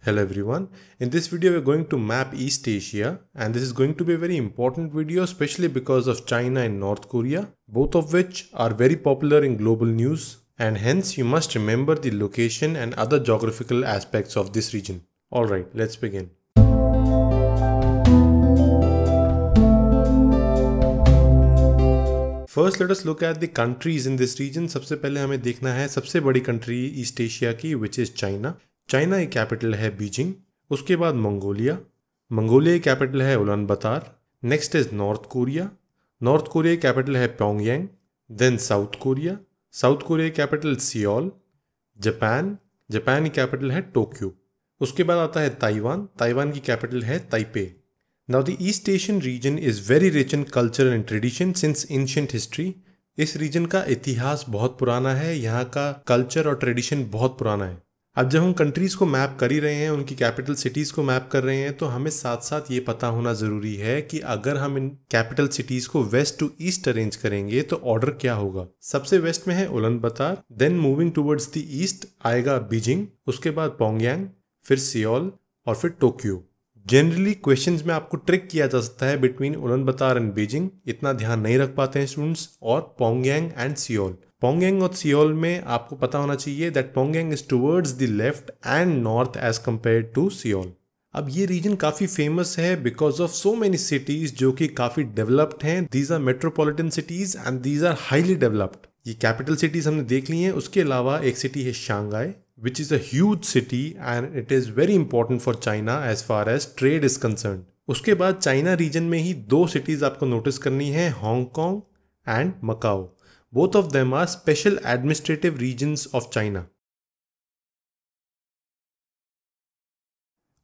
Hello everyone, in this video we're going to map East Asia, and this is going to be a very important video especially because of China and North Korea, both of which are very popular in global news, and hence you must remember the location and other geographical aspects of this region. Alright, let's begin. First let us look at the countries in this region. सबसे पहले हमें देखना है सबसे बड़ी country East Asia की, which is China. China की capital है बीजिंग. उसके बाद मंगोलिया. मंगोलिया की कैपिटल है Ulaanbaatar. Next is North Korea. North Korea की कैपिटल है Pyongyang. Then South Korea. South Korea की कैपिटल सियोल. जापान. जापान की कैपिटल है टोक्यो. उसके बाद आता है ताइवान. ताइवान की कैपिटल है Taipei. Now the East Asian region is very rich in culture and tradition since ancient history. इस रीजन का इतिहास बहुत पुराना है, यहाँ का कल्चर और ट्रेडिशन बहुत पुराना है. अब जब हम कंट्रीज को मैप कर ही रहे हैं, उनकी कैपिटल सिटीज़ को मैप कर रहे हैं, तो हमें साथ साथ ये पता होना ज़रूरी है कि अगर हम इन कैपिटल सिटीज़ को वेस्ट टू ईस्ट अरेंज करेंगे तो ऑर्डर क्या होगा. सबसे वेस्ट में है Ulaanbaatar, then moving towards the east आएगा बीजिंग, उसके बाद प्योंगयांग, फिर सियोल और फिर टोक्यो. जनरली क्वेश्चंस में आपको ट्रिक किया जा सकता है बिटवीन उलानबातर एंड बीजिंग, इतना ध्यान नहीं रख पाते हैं स्टूडेंट्स, और प्योंगयांग एंड सियोल. प्योंगयांग और सियोल में आपको पता होना चाहिए that Pyongyang is towards the left and north as compare to Seoul. अब ये रीजन काफ़ी फेमस है because of so many cities जो कि काफ़ी डेवलप्ड हैं. These are metropolitan cities and these are highly developed. ये कैपिटल सिटीज़ हमने देख ली हैं. उसके अलावा एक सिटी है Shanghai, which is a huge city and it is very important for China as far as trade is concerned. उसके बाद चाइना रीजन में ही दो सिटीज़ आपको नोटिस करनी है, Hong Kong and Macau. Both of them are special administrative regions of China.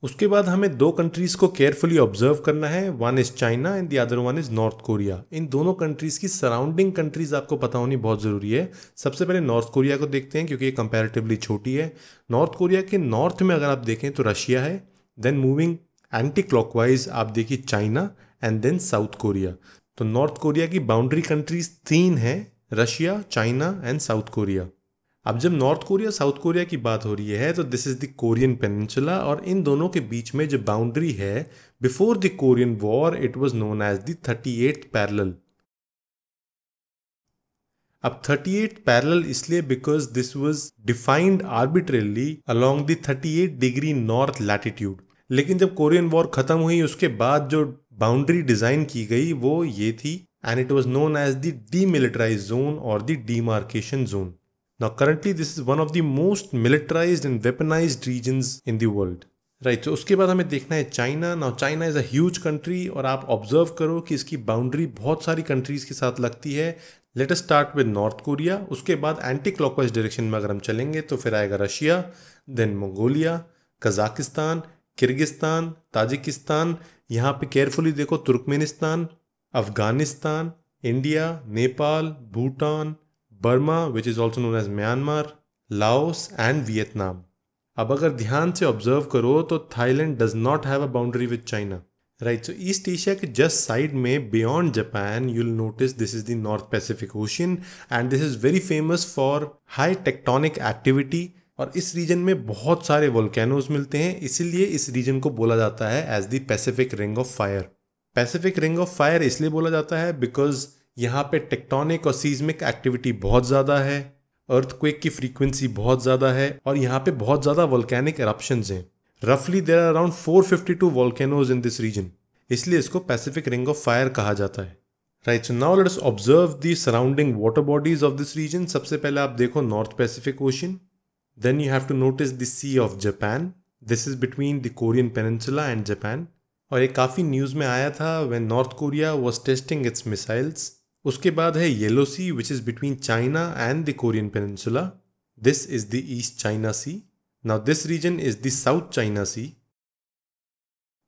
उसके बाद हमें दो कंट्रीज को केयरफुली ऑब्जर्व करना है. One is China and the other one is North Korea. इन दोनों कंट्रीज की सराउंडिंग कंट्रीज आपको पता होनी बहुत ज़रूरी है. सबसे पहले नॉर्थ कोरिया को देखते हैं क्योंकि ये कंपैरेटिवली छोटी है. नॉर्थ कोरिया के नॉर्थ में अगर आप देखें तो रशिया है. देन मूविंग एंटी क्लॉकवाइज आप देखिए China and then South Korea. तो नॉर्थ कोरिया की बाउंड्री कंट्रीज तीन हैं, Russia, China and South Korea. अब जब नॉर्थ कोरिया साउथ कोरिया की बात हो रही है तो this is the Korean peninsula, और इन दोनों के बीच में जो बाउंड्री है, before the Korean war it was known as the 38th parallel. अब 38th पैरेलल इसलिए because this was defined arbitrarily along the 38 degree north latitude. लेकिन जब कोरियन वॉर खत्म हुई उसके बाद जो बाउंड्री डिजाइन की गई वो ये थी, and it was known as the demilitarised zone और the demarcation zone. Now currently this is one of the most militarized and weaponized regions in the world. Right, so उसके बाद हमें देखना है China. Now China is a huge country और आप observe करो कि इसकी बाउंड्री बहुत सारी कंट्रीज के साथ लगती है. Let us start with north Korea. उसके बाद एंटी क्लॉकवाइज डायरेक्शन में अगर हम चलेंगे तो फिर आएगा Russia, then Mongolia, Kazakhstan, Kyrgyzstan, Tajikistan. यहाँ पे केयरफुली देखो Turkmenistan, Afghanistan, India, Nepal, Bhutan, Burma which is also known as Myanmar, Laos and Vietnam. अब अगर ध्यान से ऑब्जर्व करो तो Thailand does not have a boundary with China. Right, so East Asia के जस्ट साइड में beyond Japan you will notice this is the North Pacific Ocean, and this is very famous for high tectonic activity. और इस reason में बहुत सारे volcanoes मिलते हैं, इसीलिए इस रीजन को बोला जाता है as the Pacific ring of fire. Pacific ring of fire इसलिए बोला जाता है बिकॉज यहाँ पे टेक्टोनिक और सीज्मिक एक्टिविटी बहुत ज़्यादा है, अर्थक्वेक की फ्रीक्वेंसी बहुत ज़्यादा है, और यहाँ पे बहुत ज़्यादा वोल्केनिक एरप्शंस हैं. रफली there are around 452 volcanoes in this region, इसलिए इसको पैसिफिक रिंग ऑफ फायर कहा जाता है. Right, so now let's observe the surrounding water bodies of this region. सबसे पहले आप देखो North Pacific Ocean, then you have to notice the Sea of Japan. This is between the Korean peninsula and Japan. और ये काफ़ी news में आया था when North Korea was testing it's missiles. उसके बाद है Yellow Sea which is between China and the Korean peninsula. This is the East China Sea. Now this region is the South China Sea,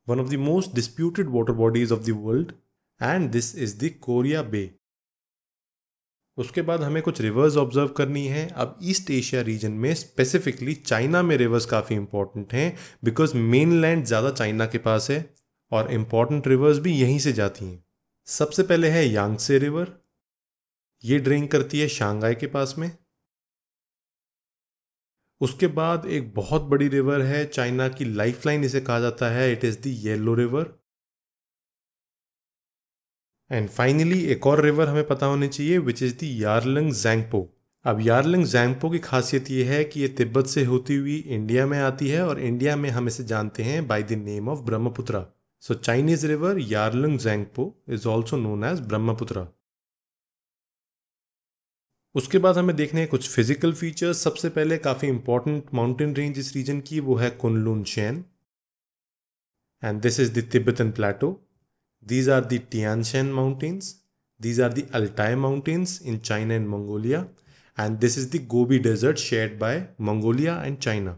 one of the most disputed water bodies of the world, and this is the Korea Bay. उसके बाद हमें कुछ rivers observe करनी है. अब East Asia region में specifically China में rivers काफ़ी इंपॉर्टेंट हैं बिकॉज मेनलैंड ज़्यादा चाइना के पास है और इंपॉर्टेंट रिवर्स भी यहीं से जाती हैं. सबसे पहले है यांगसे रिवर. ये ड्रेन करती है शांघाई के पास में. उसके बाद एक बहुत बड़ी रिवर है, चाइना की लाइफलाइन इसे कहा जाता है, it is the yellow river. And finally एक और रिवर हमें पता होनी चाहिए विच इज़ द यारलंग ज़ेंगपो। अब यारलंग ज़ेंगपो की खासियत ये है कि ये तिब्बत से होती हुई इंडिया में आती है और इंडिया में हम इसे जानते हैं by the name of Brahmaputra. So Chinese river Yarlung Tsangpo is also known as Brahmaputra. उसके बाद हमें देखने हैं कुछ फिजिकल फीचर्स। सबसे पहले काफ़ी इंपॉर्टेंट माउंटेन रेंज इस रीजन की वो है Kunlun chain, and this is the Tibetan plateau. These are the Tian Shan Mountains. These are the Altai Mountains in China and Mongolia. And this is the Gobi Desert shared by Mongolia and China.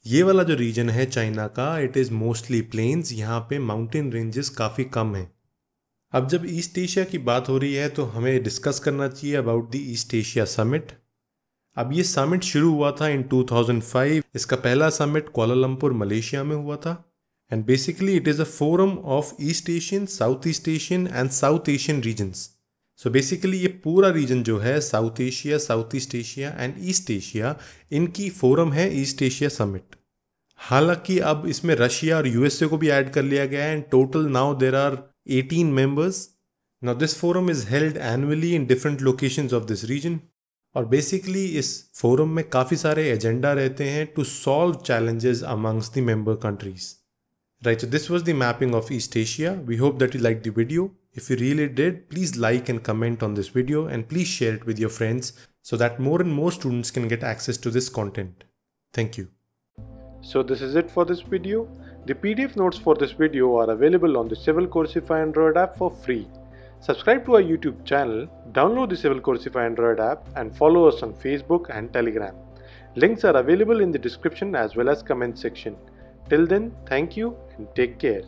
ये वाला जो reason है China का, it is mostly planes. यहाँ पे mountain ranges काफ़ी कम हैं। अब जब ईस्ट एशिया की बात हो रही है तो हमें डिस्कस करना चाहिए about the east Asia summit. अब ये समिट शुरू हुआ था इन 2005। इसका पहला समिट कुआलालंपुर मलेशिया में हुआ था। And basically it is a forum of East Asian, Southeast Asian and South Asian regions. So basically ये पूरा रीजन जो है south Asia, south east Asia and east Asia, इनकी फोरम है ईस्ट एशिया समिट। हालांकि अब इसमें रशिया और यूएसए को भी ऐड कर लिया गया है and total now there are 18 members. Now this forum is held annually in different locations of this region. और बेसिकली इस फोरम में काफ़ी सारे एजेंडा रहते हैं to solve challenges amongst the member countries. Right, so this was the mapping of East Asia. We hope that you liked the video. If you really did, please like and comment on this video and please share it with your friends so that more and more students can get access to this content. Thank you. So this is it for this video. The PDF notes for this video are available on the Civil Coursify Android app for free. Subscribe to our YouTube channel, download the Civil Coursify Android app and follow us on Facebook and Telegram. Links are available in the description as well as comment section. Till then, thank you and take care.